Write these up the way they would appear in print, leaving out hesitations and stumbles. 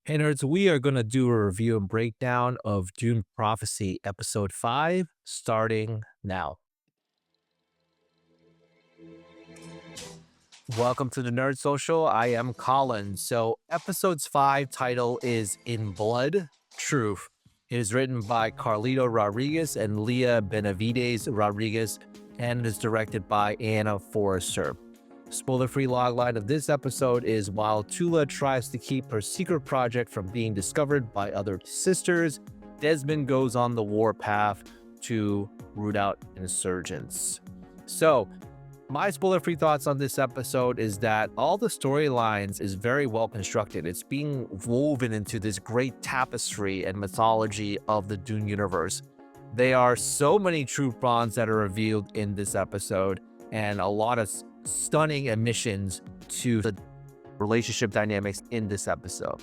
Hey nerds, we are going to do a review and breakdown of Dune Prophecy Episode 5, starting now. Welcome to the Nerd Social. I am Colin. So, Episode's 5 title is In Blood, Truth. It is written by Carlito Rodriguez and Leah Benavides Rodriguez and is directed by Anna Foerster. Spoiler-free logline of this episode is while Tula tries to keep her secret project from being discovered by other sisters, Desmond goes on the warpath to root out insurgents. So, my spoiler-free thoughts on this episode is that all the storylines is very well constructed. It's being woven into this great tapestry and mythology of the Dune universe. There are so many truth bonds that are revealed in this episode, and a lot of stunning admissions to the relationship dynamics in this episode.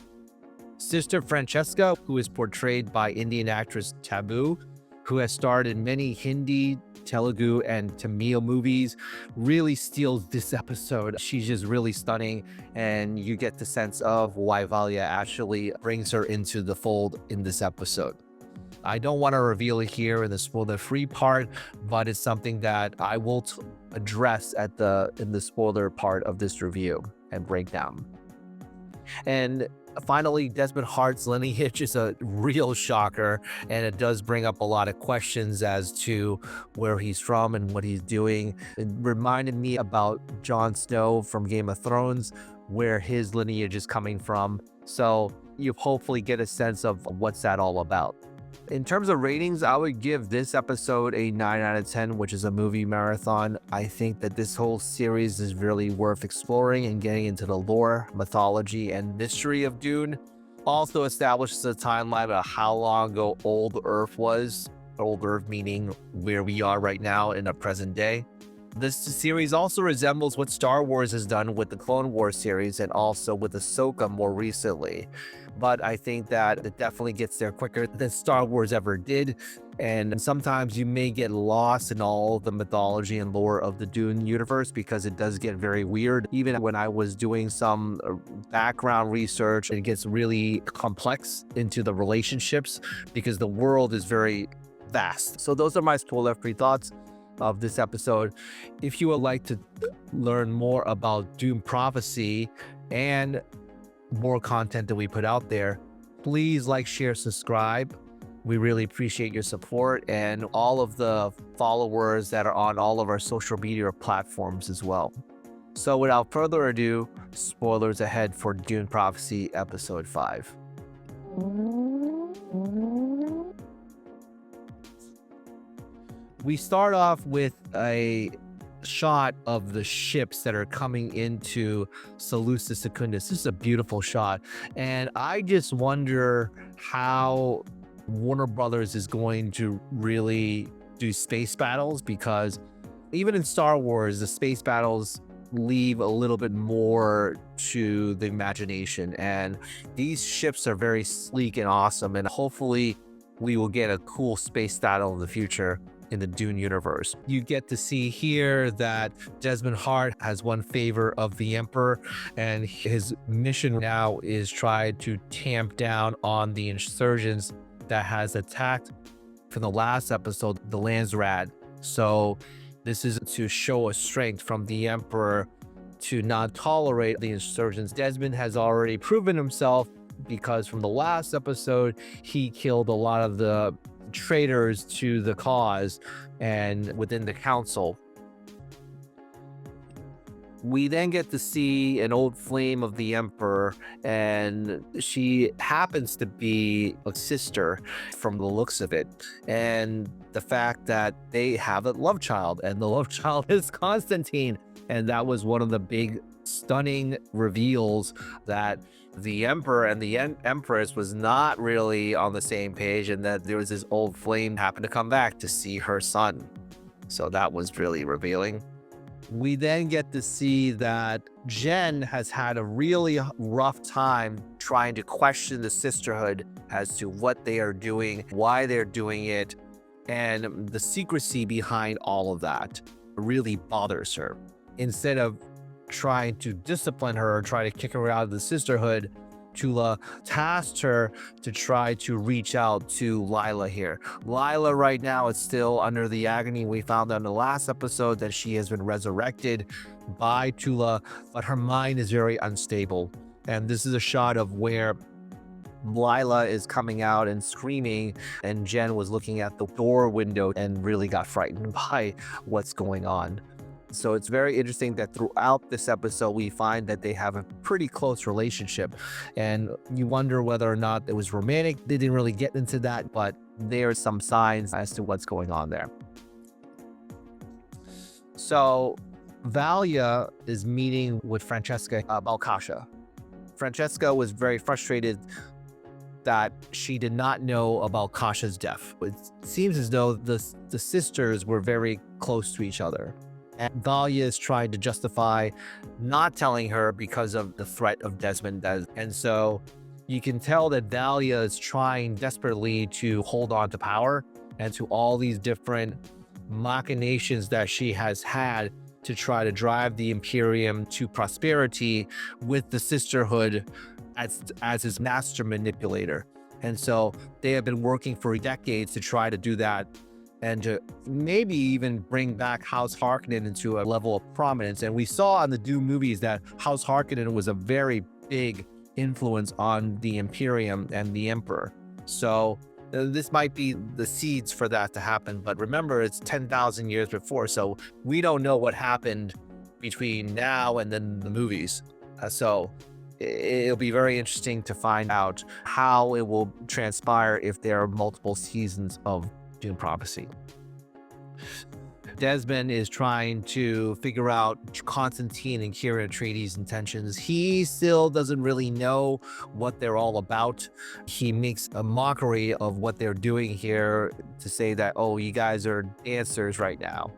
Sister Francesca, who is portrayed by Indian actress Taboo, who has starred in many Hindi, Telugu, and Tamil movies, really steals this episode. She's just really stunning, and you get the sense of why Valya actually brings her into the fold in this episode. I don't want to reveal it here in the spoiler-free part, but it's something that I will address in the spoiler part of this review and breakdown. And finally, Desmond Hart's lineage is a real shocker, and it does bring up a lot of questions as to where he's from and what he's doing. It reminded me about Jon Snow from Game of Thrones, where his lineage is coming from. So you hopefully get a sense of what's that all about. In terms of ratings, I would give this episode a 9 out of 10, which is a movie marathon. I think that this whole series is really worth exploring and getting into the lore, mythology, and mystery of Dune. Also establishes a timeline of how long ago Old Earth was. Old Earth meaning where we are right now in the present day. This series also resembles what Star Wars has done with the Clone Wars series and also with Ahsoka more recently. But I think that it definitely gets there quicker than Star Wars ever did. And sometimes you may get lost in all the mythology and lore of the Dune universe because it does get very weird. Even when I was doing some background research, it gets really complex into the relationships because the world is very vast. So those are my spoiler-free thoughts of this episode. If you would like to learn more about Dune Prophecy and more content that we put out there, please like, share, subscribe. We really appreciate your support and all of the followers that are on all of our social media platforms as well. So without further ado, spoilers ahead for Dune Prophecy Episode 5. We start off with a shot of the ships that are coming into Salusa Secundus. This is a beautiful shot, and I just wonder how Warner Brothers is going to really do space battles, because even in Star Wars, the space battles leave a little bit more to the imagination, and these ships are very sleek and awesome, and hopefully we will get a cool space battle in the future in the Dune universe. You get to see here that Desmond Hart has won favor of the Emperor, and his mission now is try to tamp down on the insurgents that has attacked from the last episode, the Landsrat. So this is to show a strength from the Emperor to not tolerate the insurgents. Desmond has already proven himself because from the last episode, he killed a lot of the traitors to the cause and within the council. We then get to see an old flame of the Emperor, and she happens to be a sister from the looks of it, and the fact that they have a love child, and the love child is Constantine. And that was one of the big stunning reveals, that the Emperor and the Empress was not really on the same page, and that there was this old flame happened to come back to see her son. So that was really revealing. We then get to see that Jen has had a really rough time trying to question the sisterhood as to what they are doing, why they're doing it, and the secrecy behind all of that really bothers her. Instead of trying to discipline her or try to kick her out of the sisterhood, Tula tasked her to try to reach out to Lila here. Lila right now is still under the agony. We found out in the last episode that she has been resurrected by Tula, but her mind is very unstable. And this is a shot of where Lila is coming out and screaming, and Jen was looking at the door window and really got frightened by what's going on. So it's very interesting that throughout this episode, we find that they have a pretty close relationship. And you wonder whether or not it was romantic. They didn't really get into that, but there are some signs as to what's going on there. So Valya is meeting with Francesca about Kasha. Francesca was very frustrated that she did not know about Kasha's death. It seems as though the sisters were very close to each other. And Valya is trying to justify not telling her because of the threat of Desmond. And so you can tell that Valya is trying desperately to hold on to power and to all these different machinations that she has had to try to drive the Imperium to prosperity with the Sisterhood as his master manipulator. And so they have been working for decades to try to do that and to maybe even bring back House Harkonnen into a level of prominence. And we saw in the Dune movies that House Harkonnen was a very big influence on the Imperium and the Emperor. So this might be the seeds for that to happen. But remember, it's 10,000 years before, so we don't know what happened between now and then the movies. So it'll be very interesting to find out how it will transpire if there are multiple seasons of Dune Prophecy. Desmond is trying to figure out Constantine and Kieran Atreides' intentions. He still doesn't really know what they're all about. He makes a mockery of what they're doing here to say that, oh, you guys are dancers right now.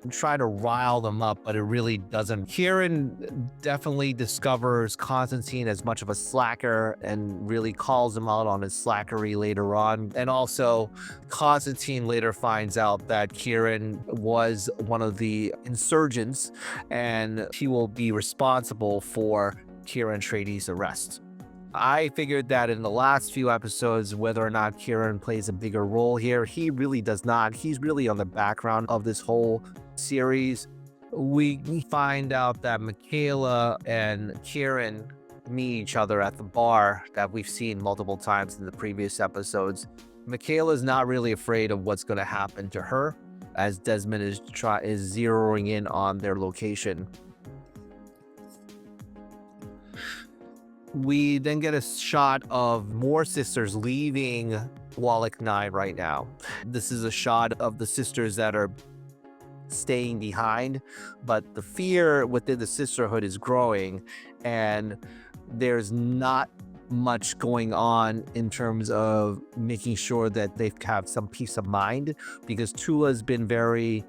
Try to rile them up, but it really doesn't. Kieran definitely discovers Constantine as much of a slacker and really calls him out on his slackery later on. And also, Constantine later finds out that Kieran was one of the insurgents and he will be responsible for Kieran Atreides' arrest. I figured that in the last few episodes, whether or not Kieran plays a bigger role here, he really does not. He's really on the background of this whole series. We find out that Michaela and Kieran meet each other at the bar that we've seen multiple times in the previous episodes. Michaela's not really afraid of what's going to happen to her, as Desmond is zeroing in on their location. We then get a shot of more sisters leaving Wallach 9 right now. This is a shot of the sisters that are staying behind, but the fear within the sisterhood is growing, and there's not much going on in terms of making sure that they have some peace of mind, because Tula's been very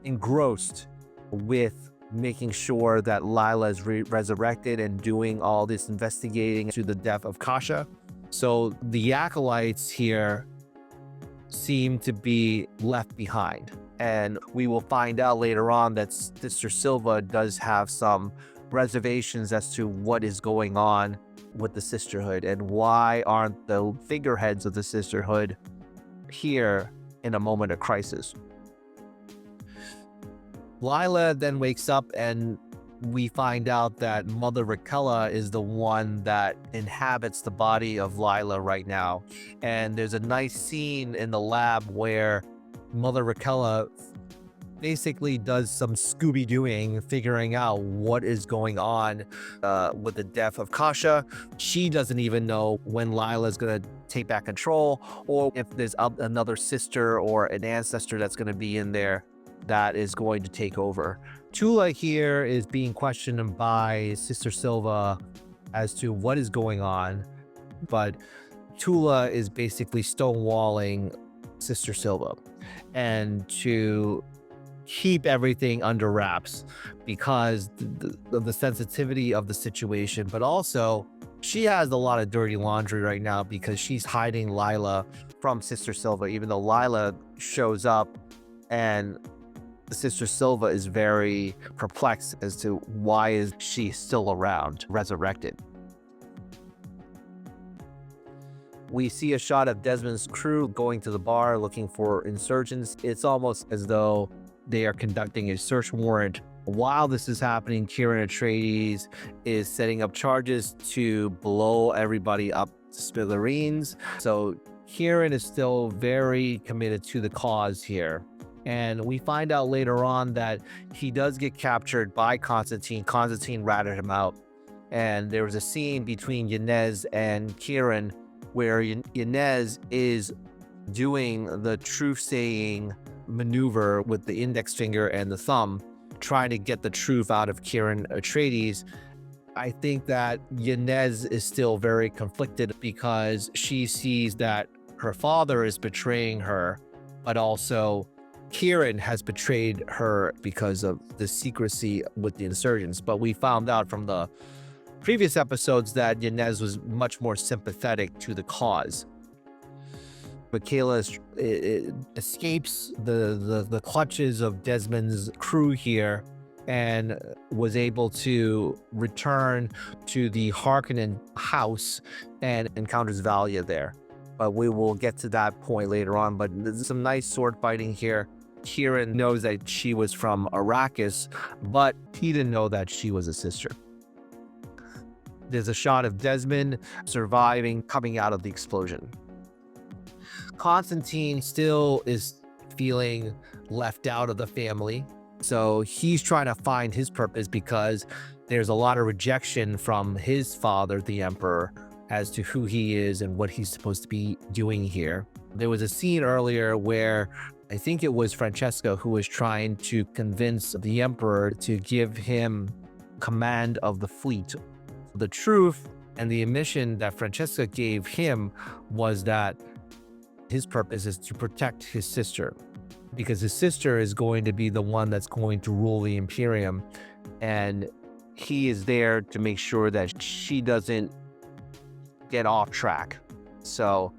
engrossed with making sure that Lila is resurrected and doing all this investigating to the death of Kasha. So the acolytes here seem to be left behind. And we will find out later on that Sister Silva does have some reservations as to what is going on with the sisterhood and why aren't the figureheads of the sisterhood here in a moment of crisis. Lila then wakes up and we find out that Mother Rakella is the one that inhabits the body of Lila right now. And there's a nice scene in the lab where Mother Rakella basically does some Scooby-Dooing, figuring out what is going on with the death of Kasha. She doesn't even know when Lila's going to take back control, or if there's another sister or an ancestor that's going to be in there that is going to take over. Tula here is being questioned by Sister Silva as to what is going on, but Tula is basically stonewalling Sister Silva and to keep everything under wraps because of the sensitivity of the situation, but also she has a lot of dirty laundry right now because she's hiding Lila from Sister Silva, even though Lila shows up and Sister Silva is very perplexed as to why is she still around, resurrected. We see a shot of Desmond's crew going to the bar looking for insurgents. It's almost as though they are conducting a search warrant. While this is happening, Kieran Atreides is setting up charges to blow everybody up to smithereens. So Kieran is still very committed to the cause here. And we find out later on that he does get captured by Constantine. Constantine ratted him out. And there was a scene between Yanez and Kieran where Yanez is doing the truth-saying maneuver with the index finger and the thumb, trying to get the truth out of Kieran Atreides. I think that Yanez is still very conflicted because she sees that her father is betraying her, but also Kieran has betrayed her because of the secrecy with the insurgents. But we found out from the previous episodes that Yanez was much more sympathetic to the cause. Michaela escapes the clutches of Desmond's crew here and was able to return to the Harkonnen house and encounters Valya there. But we will get to that point later on. But there's some nice sword fighting here. Kieran knows that she was from Arrakis, but he didn't know that she was a sister. There's a shot of Desmond surviving, coming out of the explosion. Constantine still is feeling left out of the family. So he's trying to find his purpose because there's a lot of rejection from his father, the Emperor, as to who he is and what he's supposed to be doing here. There was a scene earlier where I think it was Francesca who was trying to convince the Emperor to give him command of the fleet. The truth and the mission that Francesca gave him was that his purpose is to protect his sister, because his sister is going to be the one that's going to rule the Imperium, and he is there to make sure that she doesn't get off track. So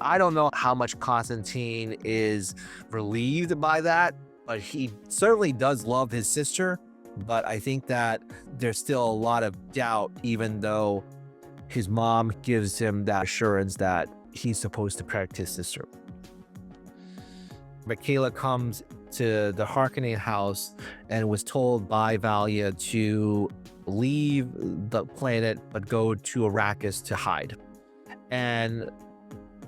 I don't know how much Constantine is relieved by that, but he certainly does love his sister. But I think that there's still a lot of doubt, even though his mom gives him that assurance that he's supposed to protect his sister. Michaela comes to the Harkonnen house and was told by Valya to leave the planet but go to Arrakis to hide. And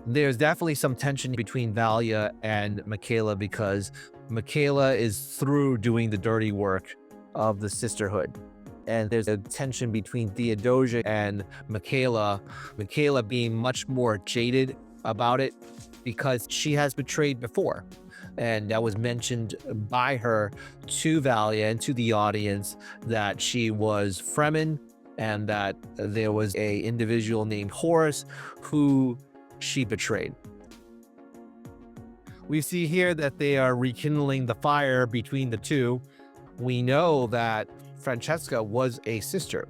there's definitely some tension between Valya and Michaela because Michaela is through doing the dirty work of the sisterhood. And there's a tension between Theodosia and Michaela being much more jaded about it because she has betrayed before. And that was mentioned by her to Valya and to the audience that she was Fremen and that there was a individual named Horus who she betrayed. We see here that they are rekindling the fire between the two. We know that Francesca was a sister,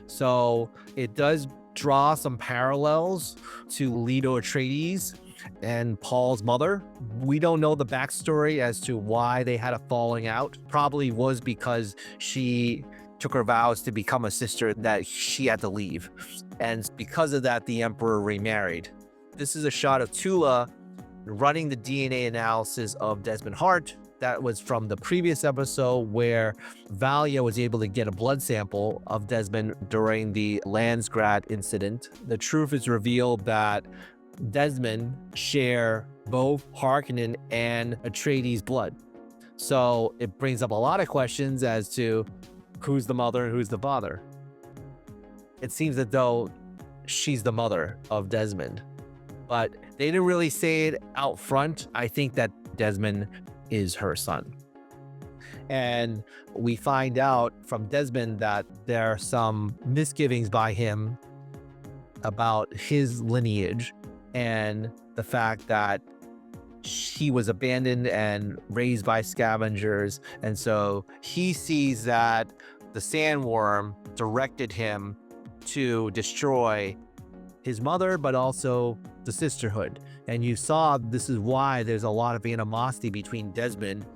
so it does draw some parallels to Leto Atreides and Paul's mother. We don't know the backstory as to why they had a falling out. Probably was because she took her vows to become a sister that she had to leave, and because of that the Emperor remarried. This is a shot of Tula running the DNA analysis of Desmond Hart. That was from the previous episode where Valya was able to get a blood sample of Desmond during the Landsgrad incident. The truth is revealed that Desmond share both Harkonnen and Atreides blood. So it brings up a lot of questions as to who's the mother and who's the father. It seems as though she's the mother of Desmond, but they didn't really say it out front. I think that Desmond is her son. And we find out from Desmond that there are some misgivings by him about his lineage and the fact that he was abandoned and raised by scavengers. And so he sees that the sandworm directed him to destroy his mother, but also the sisterhood. And you saw this is why there's a lot of animosity between Desmond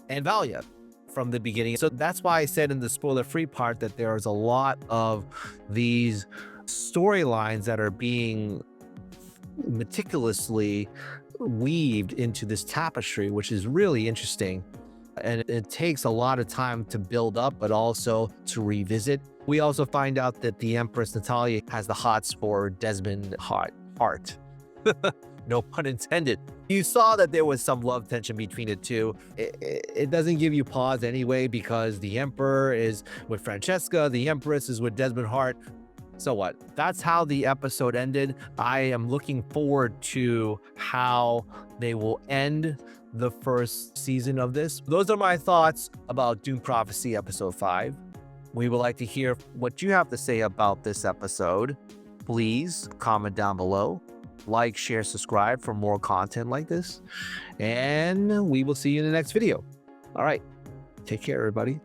and Valya from the beginning. So that's why I said in the spoiler-free part that there's a lot of these storylines that are being meticulously weaved into this tapestry, which is really interesting. And it takes a lot of time to build up, but also to revisit. We also find out that the Empress Natalia has the hots for Desmond heart. No pun intended. You saw that there was some love tension between the two. It doesn't give you pause anyway, because the Emperor is with Francesca, the Empress is with Desmond Hart. So what? That's how the episode ended. I am looking forward to how they will end the first season of this. Those are my thoughts about Dune Prophecy episode 5. We would like to hear what you have to say about this episode. Please comment down below. Like, share, subscribe for more content like this. And we will see you in the next video. All right. Take care, everybody.